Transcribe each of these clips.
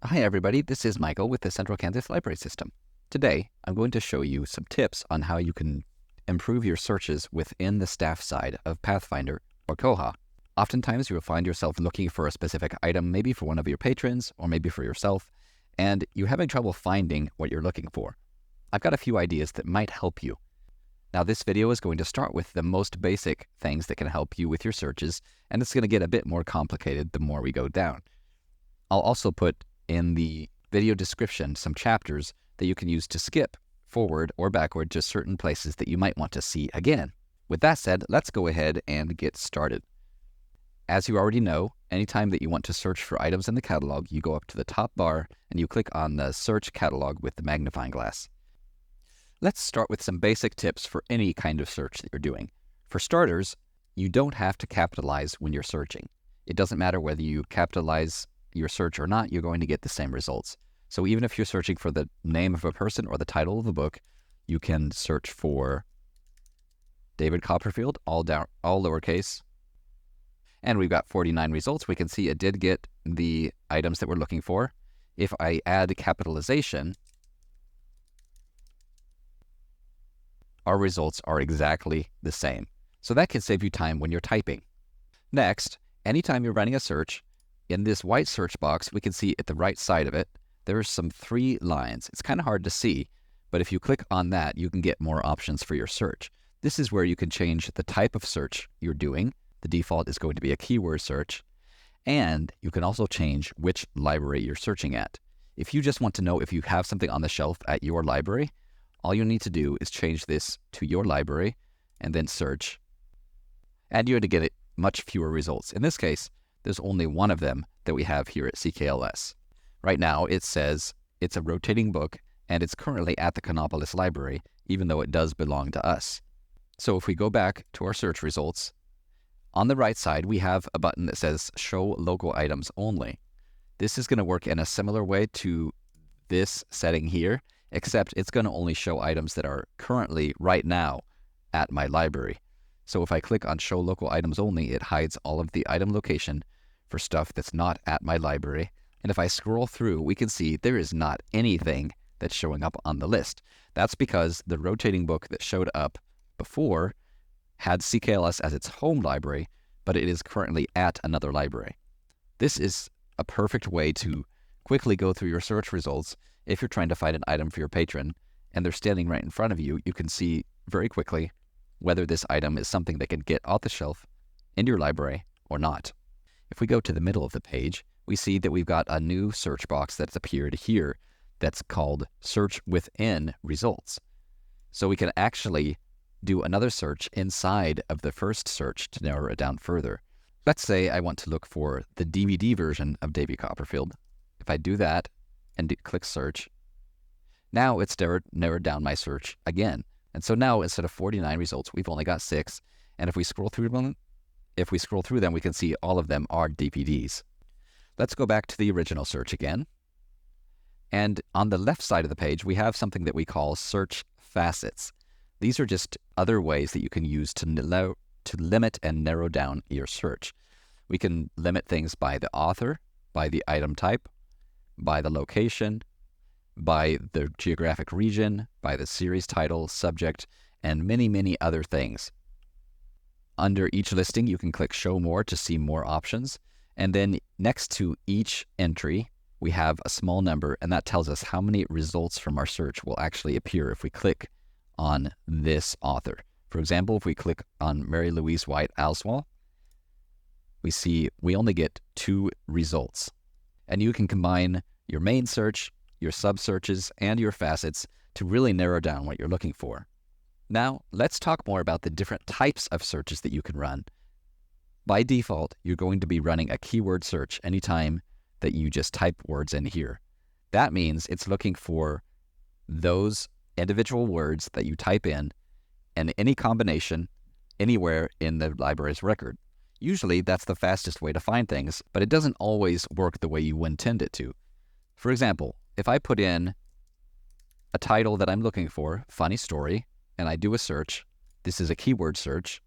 Hi everybody, this is Michael with the Central Kansas Library System. Today, I'm going to show you some tips on how you can improve your searches within the staff side of Pathfinder or Koha. Oftentimes, you will find yourself looking for a specific item, maybe for one of your patrons or maybe for yourself, and you're having trouble finding what you're looking for. I've got a few ideas that might help you. Now, this video is going to start with the most basic things that can help you with your searches, and it's going to get a bit more complicated the more we go down. I'll also put in the video description some chapters that you can use to skip forward or backward to certain places that you might want to see again. With that said, let's go ahead and get started. As you already know, anytime that you want to search for items in the catalog, you go up to the top bar and you click on the Search Catalog with the magnifying glass. Let's start with some basic tips for any kind of search that you're doing. For starters, you don't have to capitalize when you're searching. It doesn't matter whether you capitalize your search or not, you're going to get the same results. So even if you're searching for the name of a person or the title of a book, you can search for David Copperfield, all lowercase. And we've got 49 results. We can see it did get the items that we're looking for. If I add capitalization, our results are exactly the same. So that can save you time when you're typing. Next, anytime you're running a search, in this white search box, we can see at the right side of it, there are some 3 lines. It's kind of hard to see, but if you click on that, you can get more options for your search. This is where you can change the type of search you're doing. The default is going to be a keyword search, and you can also change which library you're searching at. If you just want to know if you have something on the shelf at your library, all you need to do is change this to your library and then search, and you're going to get much fewer results. In this case, there's only one of them that we have here at CKLS. Right now, it says it's a rotating book, and it's currently at the Konopolis Library, even though it does belong to us. So if we go back to our search results, on the right side, we have a button that says Show Local Items Only. This is going to work in a similar way to this setting here, except it's going to only show items that are currently, right now, at my library. So if I click on Show Local Items Only, it hides all of the item location for stuff that's not at my library. And if I scroll through, we can see there is not anything that's showing up on the list. That's because the rotating book that showed up before had CKLS as its home library, but it is currently at another library. This is a perfect way to quickly go through your search results. If you're trying to find an item for your patron and they're standing right in front of you, you can see very quickly whether this item is something that can get off the shelf in your library or not. If we go to the middle of the page, we see that we've got a new search box that's appeared here that's called Search Within Results. So we can actually do another search inside of the first search to narrow it down further. Let's say I want to look for the DVD version of David Copperfield. If I do that and click search, now it's narrowed down my search again. And so now instead of 49 results, we've only got 6. And if we scroll through them, we can see all of them are DVDs. Let's go back to the original search again. And on the left side of the page, we have something that we call search facets. These are just other ways that you can use to limit and narrow down your search. We can limit things by the author, by the item type, by the location, by the geographic region, by the series title, subject, and many, many other things. Under each listing, you can click Show More to see more options. And then next to each entry, we have a small number, and that tells us how many results from our search will actually appear if we click on this author. For example, if we click on Mary Louise White Alswell, we see we only get 2 results. And you can combine your main search, your sub-searches, and your facets to really narrow down what you're looking for. Now, let's talk more about the different types of searches that you can run. By default, you're going to be running a keyword search anytime that you just type words in here. That means it's looking for those individual words that you type in and any combination anywhere in the library's record. Usually, that's the fastest way to find things, but it doesn't always work the way you intend it to. For example, if I put in a title that I'm looking for, funny story, and I do a search, this is a keyword search,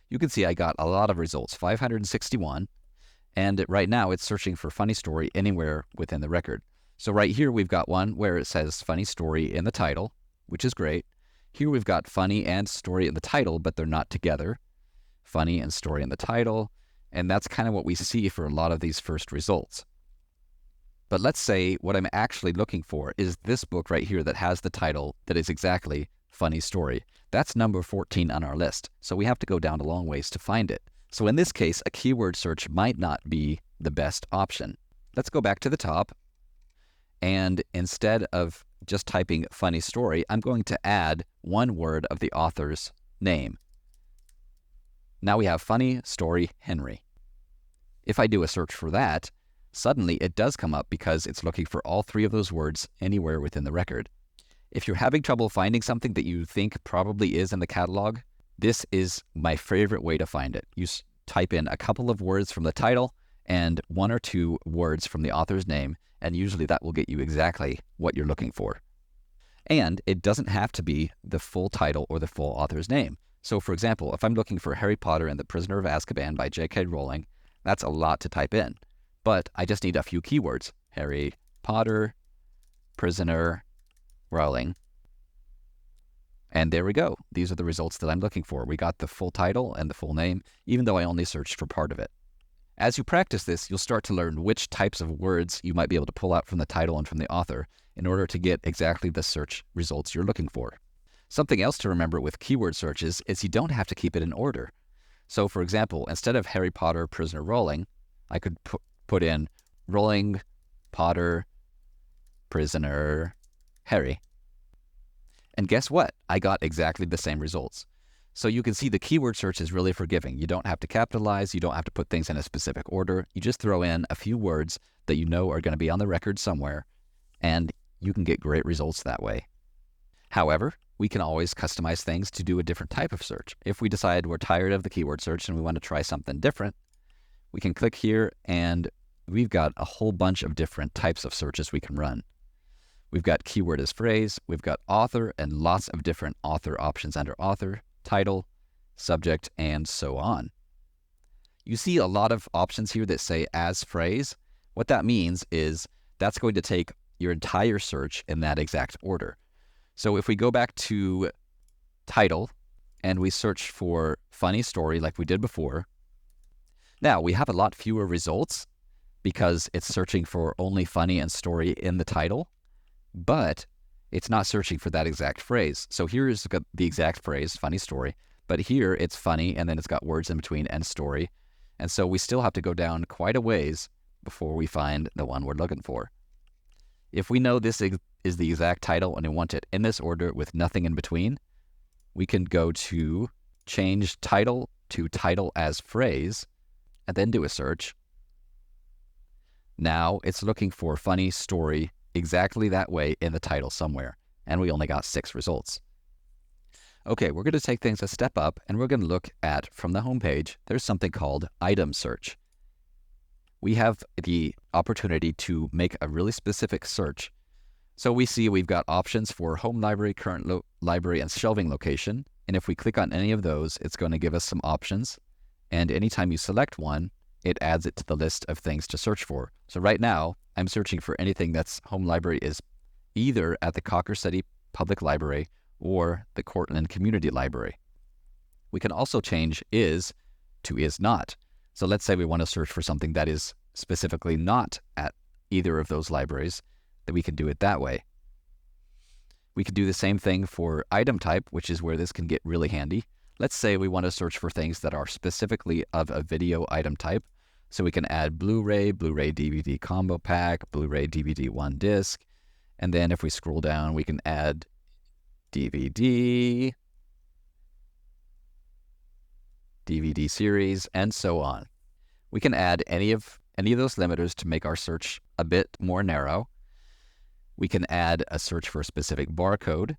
you can see I got a lot of results, 561, And right now it's searching for funny story anywhere within the record. So right here we've got one where it says funny story in the title, which is great. Here we've got funny and story in the title, but they're not together. Funny and story in the title. And that's kind of what we see for a lot of these first results. But let's say what I'm actually looking for is this book right here that has the title that is exactly funny story. That's number 14 on our list. So we have to go down a long ways to find it. So in this case, a keyword search might not be the best option. Let's go back to the top. And instead of just typing funny story, I'm going to add one word of the author's name. Now we have funny story Henry. If I do a search for that, suddenly it does come up because it's looking for all three of those words anywhere within the record. If you're having trouble finding something that you think probably is in the catalog, this is my favorite way to find it. You type in a couple of words from the title and one or two words from the author's name, and usually that will get you exactly what you're looking for. And it doesn't have to be the full title or the full author's name. So for example, if I'm looking for Harry Potter and the Prisoner of Azkaban by J.K. Rowling, that's a lot to type in. But I just need a few keywords. Harry Potter, Prisoner, Rowling. And there we go. These are the results that I'm looking for. We got the full title and the full name, even though I only searched for part of it. As you practice this, you'll start to learn which types of words you might be able to pull out from the title and from the author in order to get exactly the search results you're looking for. Something else to remember with keyword searches is you don't have to keep it in order. So for example, instead of Harry Potter, Prisoner, Rowling, I could put in Rowling, Potter, Prisoner, Harry. And guess what? I got exactly the same results. So you can see the keyword search is really forgiving. You don't have to capitalize. You don't have to put things in a specific order. You just throw in a few words that you know are going to be on the record somewhere, and you can get great results that way. However, we can always customize things to do a different type of search. If we decide we're tired of the keyword search and we want to try something different, we can click here and we've got a whole bunch of different types of searches we can run. We've got keyword as phrase, we've got author, and lots of different author options under author, title, subject, and so on. You see a lot of options here that say as phrase. What that means is that's going to take your entire search in that exact order. So if we go back to title and we search for funny story like we did before, now we have a lot fewer results because it's searching for only funny and story in the title, but it's not searching for that exact phrase. So here is the exact phrase, funny story, but here it's funny and then it's got words in between and story. And so we still have to go down quite a ways before we find the one we're looking for. If we know this is the exact title and we want it in this order with nothing in between, we can go to change title to title as phrase and then do a search. Now it's looking for funny story exactly that way in the title somewhere, and we only got 6 results. Okay, we're going to take things a step up and we're going to look at, from the homepage, there's something called item search. We have the opportunity to make a really specific search. So we see we've got options for home library, current library, and shelving location. And if we click on any of those, it's going to give us some options. And anytime you select one, it adds it to the list of things to search for. So right now, I'm searching for anything that's home library is either at the Cawker City Public Library or the Cortland Community Library. We can also change is to is not. So let's say we want to search for something that is specifically not at either of those libraries, then we can do it that way. We can do the same thing for item type, which is where this can get really handy. Let's say we want to search for things that are specifically of a video item type. So we can add Blu-ray, Blu-ray DVD combo pack, Blu-ray DVD 1 disc. And then if we scroll down, we can add DVD, DVD series, and so on. We can add any of those limiters to make our search a bit more narrow. We can add a search for a specific barcode,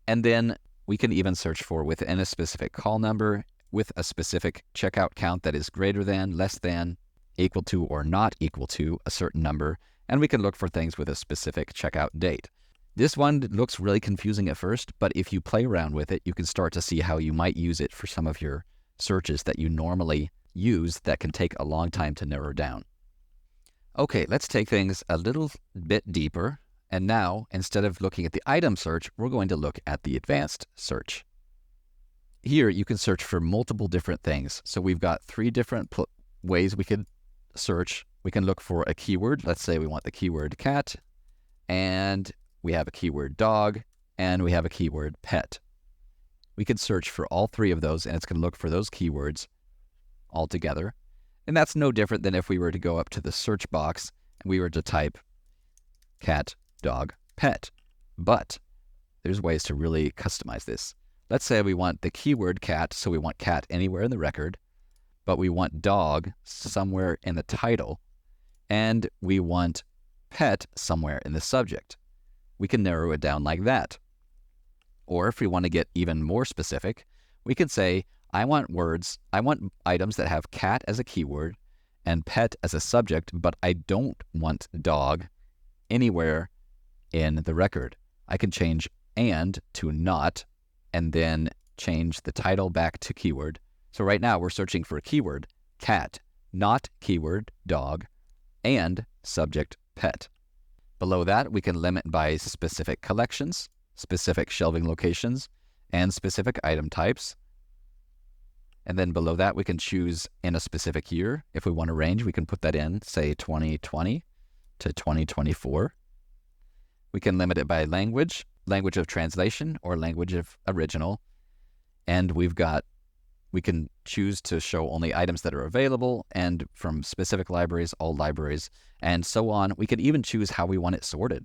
and then we can even search for within a specific call number with a specific checkout count that is greater than, less than, equal to, or not equal to a certain number, and we can look for things with a specific checkout date. This one looks really confusing at first, but if you play around with it, you can start to see how you might use it for some of your searches that you normally use that can take a long time to narrow down. Okay, let's take things a little bit deeper. And now, instead of looking at the item search, we're going to look at the advanced search. Here, you can search for multiple different things. So we've got 3 different ways we could search. We can look for a keyword. Let's say we want the keyword cat, and we have a keyword dog, and we have a keyword pet. We can search for all 3 of those, and it's going to look for those keywords all together. And that's no different than if we were to go up to the search box and we were to type cat, dog, pet. But there's ways to really customize this. Let's say we want the keyword cat, so we want cat anywhere in the record, but we want dog somewhere in the title, and we want pet somewhere in the subject. We can narrow it down like that. Or if we want to get even more specific, we can say, I want items that have cat as a keyword and pet as a subject, but I don't want dog anywhere in the record. I can change and to not, and then change the title back to keyword. So right now we're searching for a keyword, cat, not keyword, dog, and subject, pet. Below that, we can limit by specific collections, specific shelving locations, and specific item types. And then below that, we can choose in a specific year. If we want a range, we can put that in, say 2020 to 2024. We can limit it by language of translation or language of original. And we can choose to show only items that are available, and from specific libraries, all libraries, and so on. We could even choose how we want it sorted.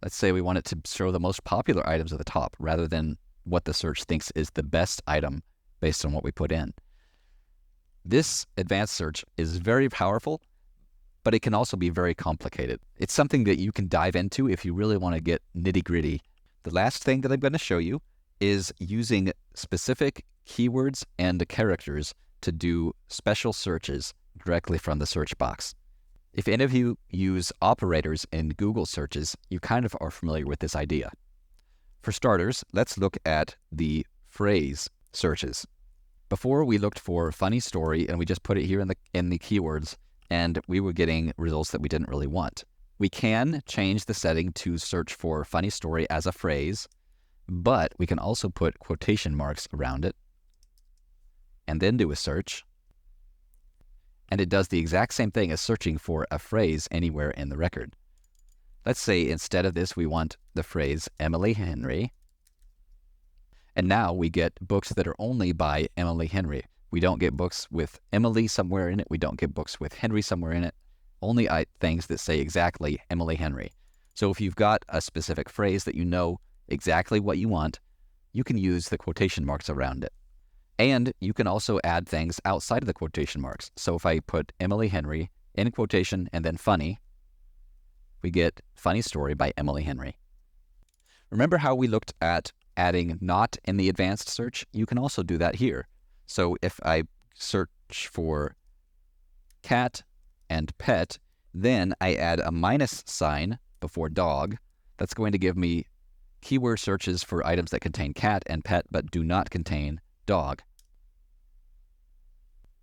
Let's say we want it to show the most popular items at the top rather than what the search thinks is the best item based on what we put in. This advanced search is very powerful, but it can also be very complicated. It's something that you can dive into if you really want to get nitty-gritty. The last thing that I'm going to show you is using specific keywords and characters to do special searches directly from the search box. If any of you use operators in Google searches, you kind of are familiar with this idea. For starters, let's look at the phrase searches. Before, we looked for funny story and we just put it here in the keywords, and we were getting results that we didn't really want. We can change the setting to search for funny story as a phrase, but we can also put quotation marks around it and then do a search. And it does the exact same thing as searching for a phrase anywhere in the record. Let's say instead of this, we want the phrase Emily Henry. And now we get books that are only by Emily Henry. We don't get books with Emily somewhere in it. We don't get books with Henry somewhere in it. Only things that say exactly Emily Henry. So if you've got a specific phrase that you know exactly what you want, you can use the quotation marks around it. And you can also add things outside of the quotation marks. So if I put Emily Henry in quotation and then funny, we get funny story by Emily Henry. Remember how we looked at adding not in the advanced search? You can also do that here. So if I search for cat and pet, then I add a minus sign before dog. That's going to give me keyword searches for items that contain cat and pet but do not contain dog.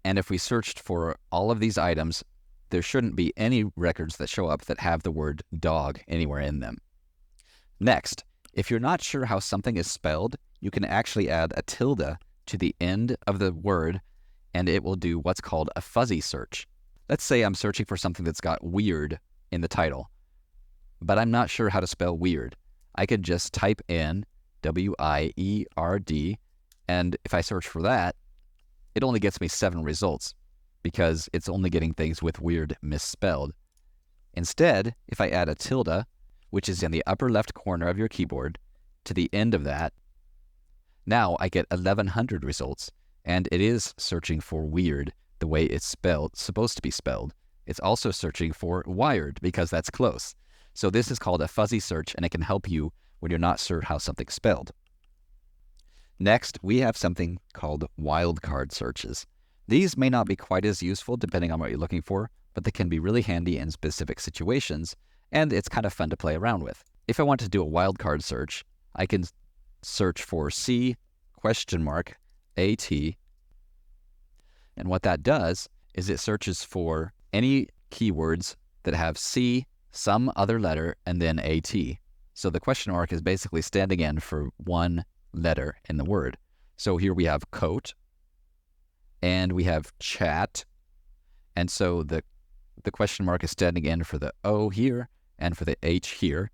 And if we searched for all of these items, there shouldn't be any records that show up that have the word dog anywhere in them. Next, if you're not sure how something is spelled, you can actually add a tilde to the end of the word, and it will do what's called a fuzzy search. Let's say I'm searching for something that's got weird in the title, but I'm not sure how to spell weird. I could just type in W-I-E-R-D, and if I search for that, it only gets me 7 results because it's only getting things with weird misspelled. Instead, if I add a tilde, which is in the upper left corner of your keyboard, to the end of that, now I get 1100 results, and it is searching for weird the way it's supposed to be spelled. It's also searching for wired because that's close. So this is called a fuzzy search, and it can help you when you're not sure how something's spelled. Next, we have something called wildcard searches. These may not be quite as useful depending on what you're looking for, but they can be really handy in specific situations, and it's kind of fun to play around with. If I want to do a wildcard search, I can search for C?AT. And what that does is it searches for any keywords that have C, some other letter, and then AT. So the question mark is basically standing in for one letter in the word. So here we have coat, and we have chat, and so the question mark is standing in for the O here and for the H here.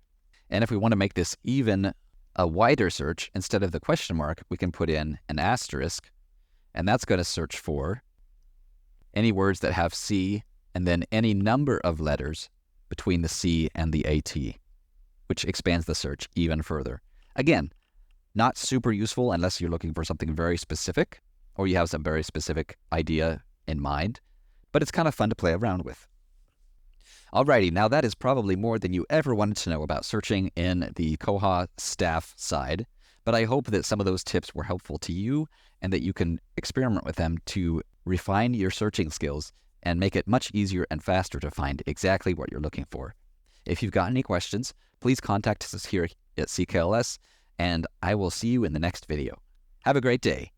And if we want to make this even a wider search, instead of the question mark, we can put in an asterisk, and that's going to search for any words that have C and then any number of letters between the C and the AT, which expands the search even further. Again, not super useful unless you're looking for something very specific or you have some very specific idea in mind, but it's kind of fun to play around with. Alrighty, now that is probably more than you ever wanted to know about searching in the Koha staff side, but I hope that some of those tips were helpful to you and that you can experiment with them to refine your searching skills and make it much easier and faster to find exactly what you're looking for. If you've got any questions, please contact us here at CKLS, and I will see you in the next video. Have a great day.